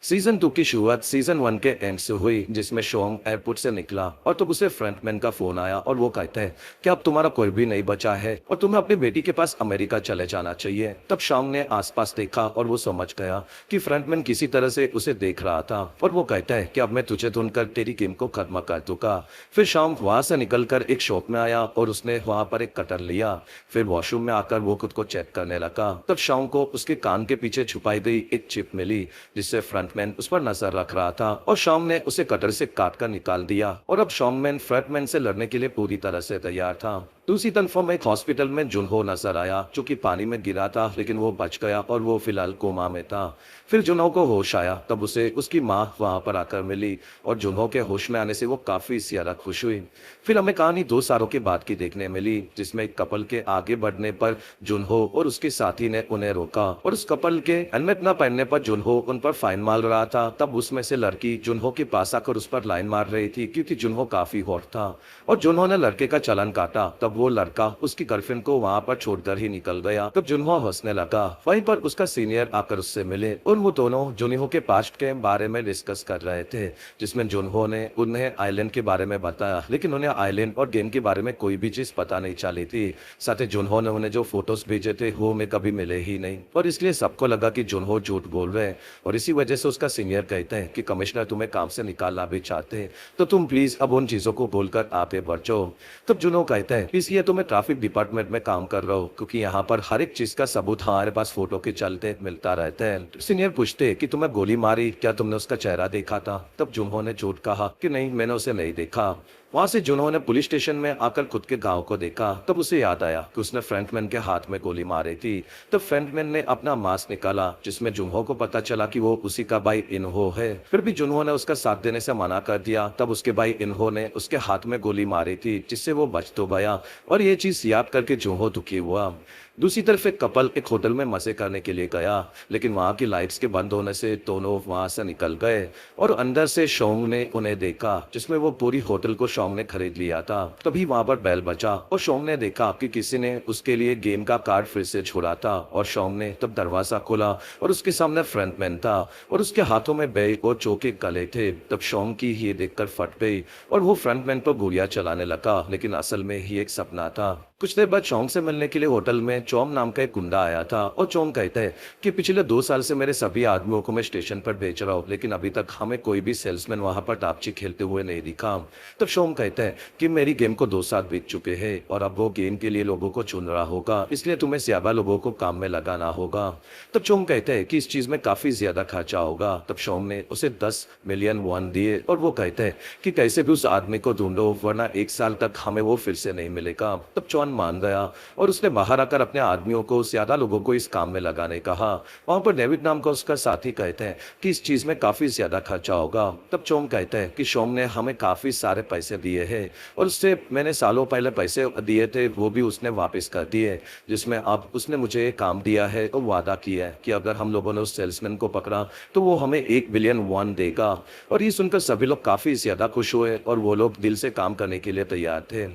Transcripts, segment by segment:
Season 2 की शुरुआत season 1 के एंड से हुई, जिसमें शोंग एयरपोर्ट से निकला और तब उसे फ्रंटमैन का फोन आया और वो कहता है कि अब तुम्हारा कोई भी नहीं बचा है और तुम्हें अपनी बेटी के पास अमेरिका चले जाना चाहिए। तब शोंग ने आसपास देखा और वो समझ गया कि फ्रंटमैन किसी तरह से उसे देख रहा था और वो कहता है कि अब मैं तुझे ढूंढकर तेरी गेम को खत्म कर दूंगा। फिर शोंग वहां से निकलकर एक शॉप में आया और उसने वहां पर एक कटर लिया। फिर वॉशरूम में आकर वो खुद को चेक करने लगा। तब शोंग को उसके कान के पीछे छुपाई गई एक चिप मिली, जिससे फ्रंटमैन उस पर नजर रख रहा था और शॉन्ग ने उसे कटर से काट कर निकाल दिया और अब शॉन्गमैन फ्रंटमैन से लड़ने के लिए पूरी तरह से तैयार था। दूसरी तरफ में एक हॉस्पिटल में जुनहो नजर आया, जो कि पानी में गिरा था, लेकिन वो बच गया और वो फिलहाल कोमा में था। फिर जुनहो को होश आया, तब उसे उसकी माँ वहां पर आकर मिली और जुनहो के होश में आने से वो काफी ज्यादा खुश हुई। फिर हमें कहानी 2 सालों के बाद की देखने मिली, जिसमें एक कपल के आगे बढ़ने पर जुनहो और उसके साथी ने उन्हें रोका और उस कपल के हेलमेट न पहनने पर जुनहो उन पर फाइन मार रहा था। तब उसमें से लड़की जुनहो के पास आकर उस पर लाइन मार रही थी, क्योंकि जुनहो काफी हॉट था और जुनहो ने लड़के का चालान काटा। तब वो लड़का उसकी गर्लफ्रेंड को वहां पर छोड़कर ही निकल गया। तब जुनहो हंसने लगा। वहीं पर उसका सीनियर आकर उससे मिले और वो दोनों जुनहो के पास्ट के बारे में डिस्कस कर रहे थे, जिसमें जुनहो ने उन्हें आइलैंड के बारे में बताया, लेकिन उन्हें आइलैंड और गेम के बारे में कोई भी चीज पता नहीं चली थी। साथ ही जुनहो ने उन्हें जो फोटोज भेजे थे वो हमें कभी मिले ही नहीं और इसलिए सबको लगा कि जुनहो झूठ बोल रहे हैं और इसी वजह से उसका सीनियर कहते हैं कि कमिश्नर तुम्हें काम से निकालना भी चाहते हैं, तो तुम प्लीज अब उन चीजों को बोलकर आगे बढ़ो। तब जुनहो कहते हैं इसलिए तो मैं ट्रैफिक डिपार्टमेंट में काम कर रहा हूँ, क्योंकि यहाँ पर हर एक चीज का सबूत हमारे पास फोटो के चलते मिलता रहता है। सीनियर पूछते कि तुम्हें गोली मारी, क्या तुमने उसका चेहरा देखा था? तब जुनहो ने झूठ कहा कि नहीं, मैंने उसे नहीं देखा। वहां से जुनहो ने पुलिस स्टेशन में आकर खुद के गांव को देखा। तब उसे याद आया कि उसने फ्रंटमैन के हाथ में गोली मारी थी। तब फ्रंटमैन ने अपना मास्क निकाला, जिसमें जुनहो को पता चला कि वो उसी का भाई इनहो है। फिर भी जुनहो ने उसका साथ देने से मना कर दिया। तब उसके भाई इनहो ने उसके हाथ में गोली मारी थी, जिससे वो बच तो गया और ये चीज याद करके जुनहो दुखी हुआ। दूसरी तरफ एक कपल एक होटल में मजे करने के लिए गया, लेकिन वहां की लाइट्स के बंद होने से दोनों वहां से निकल गए और अंदर से शोंग ने उन्हें देखा, जिसमें वो पूरी होटल को शोंग ने खरीद लिया था। तभी वहां पर बेल बजा और शोंग ने देखा कि किसी ने उसके लिए गेम का कार्ड फिर से छोड़ा था और शोंग ने तब दरवाजा खोला और उसके सामने फ्रंटमैन था और उसके हाथों में बैग और चोके गले थे। तब शोंग की ये देखकर फट गई और वो फ्रंटमैन पर गोलियां चलाने लगा, लेकिन असल में ही एक सपना था। कुछ देर बाद चोंग से मिलने के लिए होटल में चोंग नाम का एक गुंडा आया था और चोंग कहता है कि पिछले 2 साल से मेरे सभी आदमियों को मैं स्टेशन पर भेज रहा हूँ, लेकिन अभी तक हमें कोई भी सेल्समैन वहां पर दापची खेलते हुए नहीं दिखा। तब चोंग कहता है कि मेरी गेम को 2 साल बीत चुके हैं और अब वो गेम के लिए लोगों को चुन रहा होगा, इसलिए तुम्हें ज्यादा लोगों को काम में लगाना होगा। तब चोंग कहता है कि इस चीज में काफी ज्यादा खर्चा होगा। तब चोंग ने उसे 10 मिलियन वॉन दिए और वो कहता है कि कैसे भी उस आदमी को ढूंढो, वरना 1 साल तक हमें वो फिर से नहीं मिलेगा। तब चोंग मान गया और उसने बाहर आकर अपने आदमियों को ज्यादा लोगों को इस काम में लगाने कहा। वहां पर डेविड नाम का उसका साथी कहते हैं कि इस चीज में काफी ज्यादा खर्चा होगा। तब चोंग कहते हैं कि शोंग ने हमें काफी सारे पैसे दिए हैं और उससे मैंने सालों पहले पैसे दिए थे, वो भी उसने वापस कर दिए, जिसमें अब उसने मुझे काम दिया है और वादा किया है कि अगर हम लोगों ने उस सेल्समैन को पकड़ा तो वो हमें 1 बिलियन वॉन देगा। और ये सुनकर सभी लोग काफी ज्यादा खुश हुए और वो लोग दिल से काम करने के लिए तैयार थे।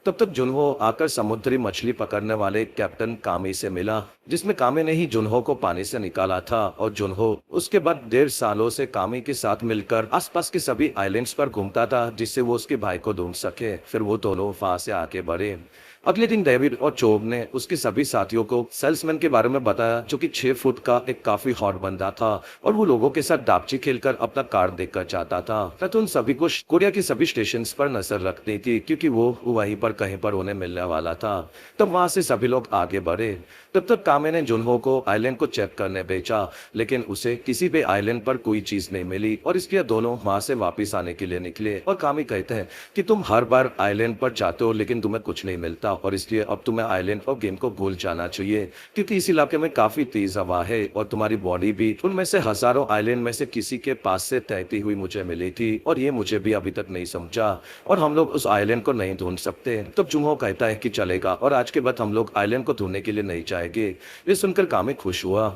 तब तक जुनहो आकर समुद्री मछली पकड़ने वाले कैप्टन कामी से मिला, जिसमें कामी ने ही जुनहो को पानी से निकाला था और जुनहो उसके बाद 1.5 सालों से कामी के साथ मिलकर आसपास के सभी आइलैंड्स पर घूमता था, जिससे वो उसके भाई को ढूंढ सके। फिर वो दोनों वहां से आगे बढ़े। अगले दिन डेविड और चोब ने उसके सभी साथियों को सेल्समैन के बारे में बताया, जो कि 6 फुट का एक काफी हॉट बंदा था और वो लोगों के साथ दापची खेलकर अपना कार्ड देखकर चाहता था। तो उन सभी को कोरिया के सभी स्टेशन पर नजर रखनी थी, क्योंकि वो वहीं पर कहीं पर उन्हें मिलने वाला था। तब वहां से सभी लोग आगे बढ़े। तब तक कामे ने जुनहो को आइलैंड को चेक करने भेजा, लेकिन उसे किसी भी आइलैंड पर कोई चीज नहीं मिली और इसलिए दोनों वहां से वापिस आने के लिए निकले। और कामी कहते हैं कि तुम हर बार आइलैंड पर जाते हो, लेकिन तुम्हें कुछ नहीं मिलता और इसलिए अब तुम्हें आइलैंड और गेम को भूल जाना चाहिए, क्योंकि इस इलाके में काफी तेज हवा है और तुम्हारी बॉडी भी उनमें से हजारों आइलैंड में से किसी के पास से तैरती हुई मुझे मिली थी और ये मुझे भी अभी तक नहीं समझा और हम लोग उस आइलैंड को नहीं ढूंढ सकते। तब जुनहो कहता है कि चलेगा और आज के बाद हम लोग आइलैंड को ढूंढने के लिए नहीं जाएंगे। ये सुनकर कामी खुश हुआ।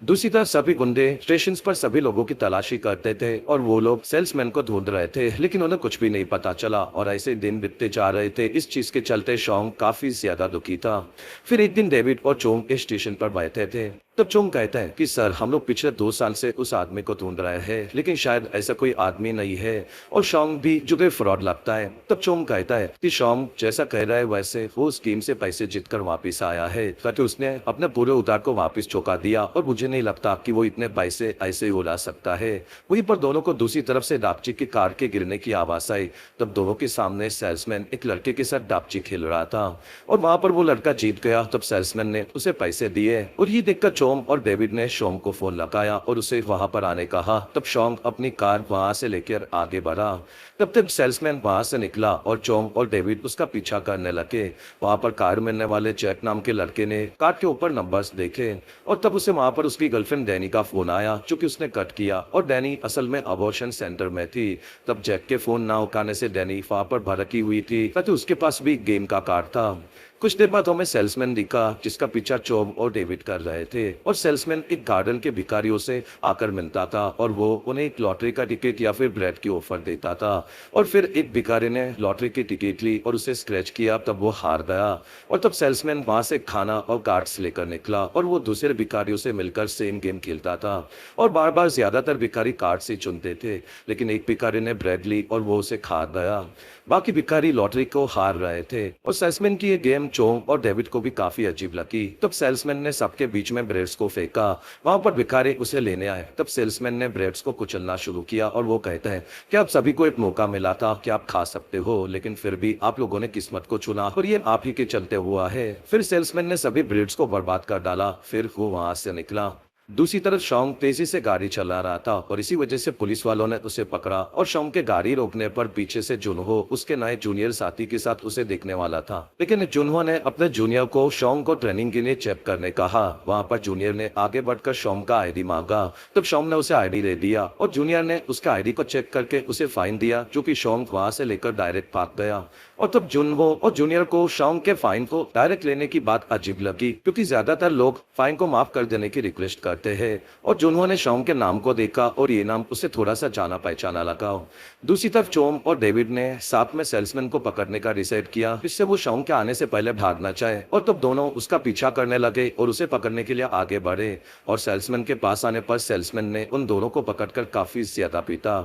दूसरी तरफ सभी गुंडे स्टेशन पर सभी लोगों की तलाशी करते थे और वो लोग सेल्समैन को ढूंढ रहे थे, लेकिन उन्हें कुछ भी नहीं पता चला और ऐसे दिन बीतते जा रहे थे। इस चीज के चलते शोंग काफी ज्यादा दुखी था। फिर एक दिन डेविड और चोंग स्टेशन पर बैठे थे तब चोंग कहता है कि सर हम लोग पिछले 2 साल से उस आदमी को ढूंढ रहे हैं लेकिन शायद ऐसा कोई आदमी नहीं है और शोंग भी जो कि फ्रॉड लगता है। तब चोंग कहता है कि शोंग जैसा कह रहा है वैसे वो उस गेम से पैसे जीतकर वापस आया है ताकि उसने अपने पूरे उधार को वापस चुका दिया और मुझे नहीं लगता कि वो इतने पैसे ऐसे ही उड़ा सकता है। वहीं पर दोनों को दूसरी तरफ से डापची की कार के गिरने की आवाज आई। तब दोनों के सामने सेल्समैन एक लड़के के साथ डापची खेल रहा था और वहां पर वो लड़का जीत गया। तब सेल्समैन ने उसे पैसे दिए और ये देखकर चोंग और डेविड ने शोंग को फोन लगाया और उसे वहां पर आने कहा। तब शोंग अपनी कार वहां से लेकर आगे बढ़ा। तब तक सेल्समैन वहां से निकला और चोंग और डेविड उसका पीछा करने लगे। वहां पर कार मिलने वाले जैक नाम के लड़के ने कार के ऊपर नंबर्स देखे और तब उसे वहां पर उसकी गर्लफ्रेंड डैनी का फोन आया जो कि उसने कट किया और डैनी असल में अबॉर्शन सेंटर में थी। तब जैक के फोन ना उठाने से डैनी वहां पर भड़की हुई थी ताकि उसके पास भी गेम का कार्ड था। कुछ देर बाद हमें सेल्समैन दिखा जिसका पीछा चोंग और डेविड कर रहे थे और सेल्समैन एक गार्डन के भिखारियों से आकर मिलता था और वो उन्हें एक लॉटरी का टिकट या फिर ब्रेड की ऑफर देता था। और फिर एक भिखारी ने लॉटरी की टिकट ली और उसे स्क्रैच किया तब वो हार गया और तब सेल्समैन वहां से खाना और कार्ड्स लेकर निकला और वो दूसरे भिखारियों से मिलकर सेम गेम खेलता था और बार बार ज्यादातर भिखारी कार्ड्स ही चुनते थे लेकिन एक भिखारी ने ब्रेड ली और वो उसे खा गया। बाकी भिखारी लॉटरी को हार रहे थे और सेल्समैन की ये गेम चोंग और डेविड को भी काफी अजीब लगी। तब सेल्समैन ने सबके बीच में ब्रेड्स को फेंका। वहां पर भिखारी उसे लेने आए। तब सेल्समैन ने ब्रेड्स को कुचलना शुरू किया और वो कहता है कि आप सभी को एक मौका मिला था कि आप खा सकते हो लेकिन फिर भी आप लोगों ने किस्मत को चुना और ये आप ही के चलते हुआ है। फिर सेल्समैन ने सभी ब्रेड्स को बर्बाद कर डाला। फिर वो वहां से निकला। दूसरी तरफ शोंग तेजी से गाड़ी चला रहा था और इसी वजह से पुलिस वालों ने उसे पकड़ा और शोंग के गाड़ी रोकने पर पीछे से जुनहो उसके नए जूनियर साथी के साथ उसे देखने वाला था लेकिन जुनहो ने अपने जूनियर को शोंग को ट्रेनिंग के लिए चेक करने कहा। वहां पर जूनियर ने आगे बढ़कर शोंग का आईडी मांगा। तब शोंग ने उसे आईडी दे दिया और जूनियर ने उसका आईडी को चेक करके उसे फाइन दिया जो कि शोंग वहां से लेकर डायरेक्ट भाग गया। और तब जुनहो और जूनियर को शोंग के फाइन को डायरेक्ट लेने की बात अजीब लगी क्योंकि ज्यादातर लोग फाइन को माफ कर देने की रिक्वेस्ट करते हैं और जुनहो ने शोंग के नाम को देखा और ये नाम उसे थोड़ा सा जाना पहचाना लगा। दूसरी तरफ चोंग और डेविड ने साथ में सेल्समैन को पकड़ने का डिसाइड किया जिससे वो शोंग के आने से पहले भागना चाहे और तब दोनों उसका पीछा करने लगे और उसे पकड़ने के लिए आगे बढ़े और सेल्समैन के पास आने पर सेल्समैन ने उन दोनों को पकड़कर काफी ज्यादा पीटा।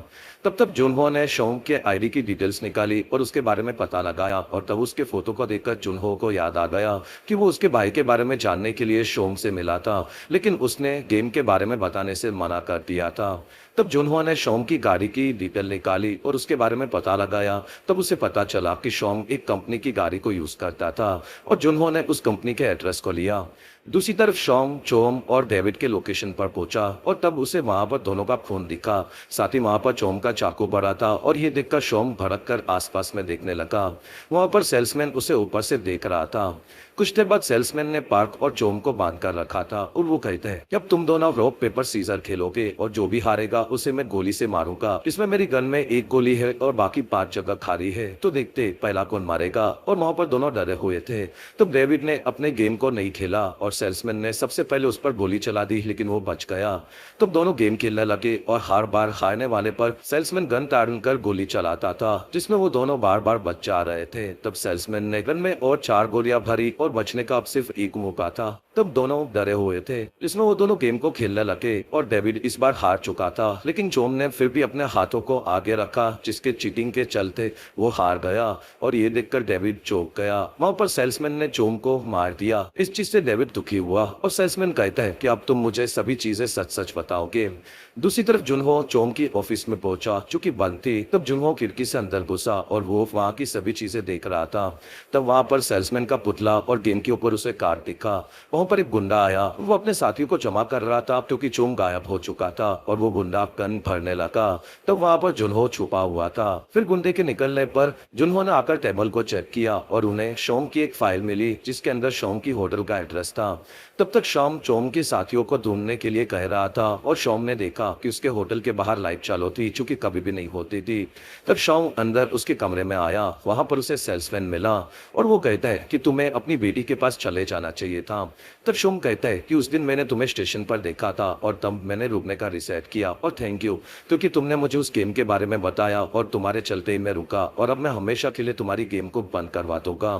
तब जुनहो ने शोंग के आईडी की डिटेल्स निकाली और उसके बारे में पता लगाया और तब उसके फोटो को देखकर जुनहो को याद आ गया कि वो उसके भाई के बारे में जानने के लिए शोंग से मिला था लेकिन उसने गेम के बारे में बताने से मना कर दिया था। तब जुनहो ने शोंग की गाड़ी की डिटेल निकाली और उसके बारे में पता लगाया। तब उसे पता चला कि शोंग एक कंपनी की गाड़ी को यूज करता था और जुनहो ने उस कंपनी के एड्रेस को लिया। दूसरी तरफ शोंग चोंग और डेविड के लोकेशन पर पहुंचा और तब उसे वहां पर दोनों का खून दिखा। साथ ही वहां पर चोंग का चाकू पड़ा था और ये देखकर शोंग भड़क कर आसपास में देखने लगा। वहां पर सेल्समैन उसे ऊपर से देख रहा था। कुछ देर बाद सेल्समैन ने पार्क और चोंग को बांध कर रखा था और वो कहते हैं कि अब तुम दोनों रॉक पेपर सीजर खेलोगे और जो भी हारेगा उसे मैं गोली से मारूंगा। इसमें मेरी गन में एक गोली है और बाकी 5 जगह खाली है तो देखते पहला कौन मारेगा। और वहां पर दोनों डरे हुए थे। तो डेविड ने अपने गेम को नहीं खेला और सेल्समैन ने सबसे पहले उस पर गोली चला दी लेकिन वो बच गया। तो दोनों गेम खेलने लगे और हर बार हारने वाले पर सेल्समैन गन ताड़न कर गोली चलाता था जिसमें वो दोनों बार बार बच जा रहे थे। तब सेल्समैन ने गन में और 4 गोलियां भरी और बचने का अब सिर्फ एक मौका था। तब दोनों डरे हुए थे जिसमें वो दोनों गेम को खेलने लगे और डेविड इस बार हार चुका था लेकिन चोंग ने फिर भी अपने हाथों को आगे रखा जिसके चीटिंग के चलते वो हार गया और ये देखकर डेविड चौंक गया। वहां पर सेल्समैन ने चोंग को मार दिया। इस चीज से डेविड दुखी हुआ और सेल्समैन कहता है कि अब तुम मुझे सभी चीजें सच सच बताओगे। दूसरी तरफ जुनहो चोंग की ऑफिस में पहुंचा जो कि बंद थी। तब जुनहो खिड़की से अंदर घुसा और वो वहां की सभी चीजें देख रहा था। तब वहां पर सेल्समैन का पुतला और गेम के ऊपर उसे कार्ड दिखा। वहां पर एक गुंडा आया। वो अपने साथियों को जमा कर रहा था क्योंकि चोंग गायब हो चुका था और वो गुंडा गन भरने लगा। तब वहां पर जुनहो छुपा हुआ था। फिर गुंडे के निकलने पर जुनहो ने आकर टेबल को चेक किया और उन्हें शोंग की एक फाइल मिली जिसके अंदर शोंग की होटल का एड्रेस था। तब तक शोंग चोंग के साथियों को ढूंढने के लिए कह रहा था और शोंग ने देखा कि उसके होटल के बाहर लाइट चालू थी जो कि कभी भी नहीं होती थी। तब शोंग अंदर उसके कमरे में आया। वहां पर उसे सेल्समैन मिला और वो कहता है कि तुम्हें अपनी बेटी के पास चले जाना चाहिए था। तब शोंग कहता है कि उस दिन मैंने तुम्हें स्टेशन पर देखा था और तब मैंने रुकने का डिसाइड किया और थैंक यू क्योंकि तुमने मुझे उस गेम के बारे में बताया और तुम्हारे चलते ही मैं रुका और अब मैं हमेशा के लिए तुम्हारी गेम को बंद करवा दूंगा।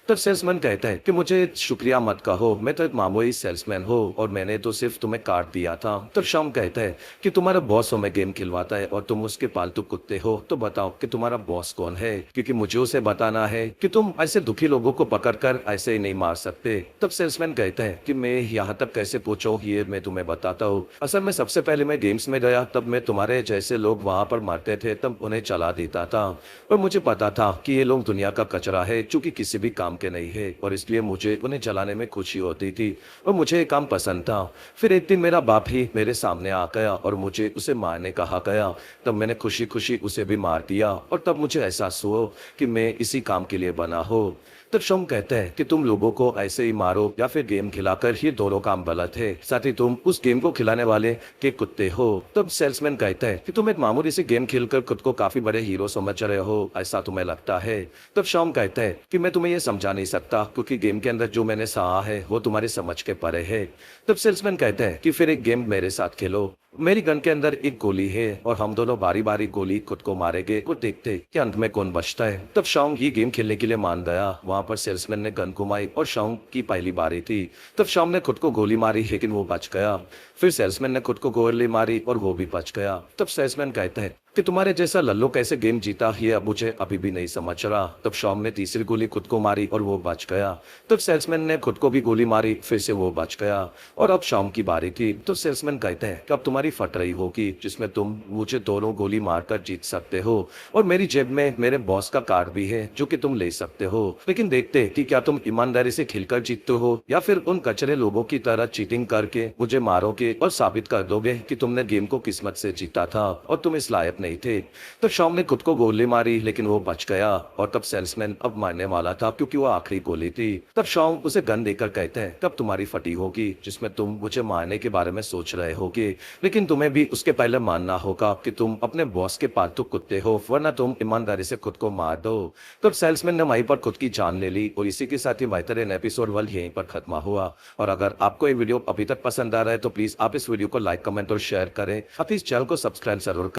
तब सेल्समैन कहता है कि मुझे शुक्रिया मत कहो, मैं तो एक मामूली सेल्समैन हूँ और मैंने तो सिर्फ तुम्हें कार्ड दिया था। तब शाम कहता है कि तुम्हारा बॉस हमें गेम खिलवाता है और तुम उसके पालतू कुत्ते हो, तो बताओ कि तुम्हारा बॉस कौन है, क्योंकि मुझे उसे बताना है कि तुम ऐसे दुखी लोगों को पकड़कर ऐसे ही नहीं मार सकते। तब सेल्समैन कहता है कि मैं यहाँ तक कैसे पूछो, ये मैं तुम्हें बताता हूँ। असल में सबसे पहले मैं गेम्स में गया, तब मैं तुम्हारे जैसे लोग वहां पर मरते थे तब उन्हें चला देता था, और मुझे पता था कि ये लोग दुनिया का कचरा है जो कि किसी भी काम के नहीं है, और इसलिए मुझे उन्हें जलाने में खुशी होती थी और मुझे ये काम पसंद था। फिर एक दिन मेरा बाप ही मेरे सामने आ गया और मुझे उसे मारने कहा गया, तब मैंने खुशी खुशी उसे भी मार दिया और तब मुझे एहसास हुआ कि मैं इसी काम के लिए बना हो। तब शोम कहता है कि तुम लोगों को ऐसे ही मारो या फिर गेम खिलाकर, ये दोनों काम गलत है, साथ ही तुम उस गेम को खिलाने वाले के कुत्ते हो। तब सेल्समैन कहता है कि तुम एक मामूली से गेम खेलकर खुद को काफी बड़े हीरो समझ रहे हो, ऐसा तुम्हें लगता है। तब शोम कहता है कि मैं तुम्हें यह समझा नहीं सकता, क्योंकि गेम के अंदर जो मैंने सहा है वो तुम्हारी समझ के परे है। तब सेल्समैन कहता है कि फिर एक गेम मेरे साथ खेलो। मेरी गन के अंदर एक गोली है और हम दोनों बारी बारी गोली खुद को मारेंगे, वो देखते कि अंत में कौन बचता है। तब शाओंग ये गेम खेलने के लिए मान गया। वहां पर सेल्समैन ने गन घुमाई और शाओंग की पहली बारी थी। तब शाओंग ने खुद को गोली मारी लेकिन वो बच गया। फिर सेल्समैन ने खुद को गोली मारी और वो भी बच गया। तब सेल्समैन कहता है कि तुम्हारे जैसा लल्लो कैसे गेम जीता, ये अब मुझे अभी भी नहीं समझ रहा। तब शाओंग ने तीसरी गोली खुद को मारी और वो बच गया। तब सेल्समैन ने खुद को भी गोली मारी, फिर से वो बच गया और अब शाओंग की बारी थी। तो सेल्समैन कहते हैं कि अब तुम्हारी फट रही होगी, जिसमें तुम मुझे दोनों गोली मारकर जीत सकते हो, और मेरी जेब में मेरे बॉस का कार्ड भी है जो कि तुम ले सकते हो। लेकिन देखते कि क्या तुम ईमानदारी से खेलकर जीतते हो या फिर उन कचरे लोगों की तरह चीटिंग करके मुझे मारोगे और साबित कर दोगे कि तुमने गेम को किस्मत से जीता था और तुम इस लायक नहीं थे। तो शाम ने खुद को गोली मारी लेकिन वो बच गया और तब सेल्समैन अब मारने वाला था क्योंकि वो आखिरी गोली थी। तब शाम उसे गन देकर कहते हैं तब तुम्हारी फटी होगी, जिसमें तुम मुझे मारने के बारे में सोच रहे होगे, लेकिन तुम्हें भी उसके पहले मानना होगा कि तुम अपने बॉस के पालतू कुत्ते हो, वरना तुम ईमानदारी से खुद को मार दो। तब सेल्समैन ने वहीं पर खुद की जान ले ली और इसी के साथ ही बेहतरीन एपिसोड 1 यहीं पर खत्म हुआ। और अगर आपको ये वीडियो अभी तक पसंद आ रहा है तो प्लीज आप इस वीडियो को लाइक, कमेंट और शेयर करें। आप इस चैनल को सब्सक्राइब जरूर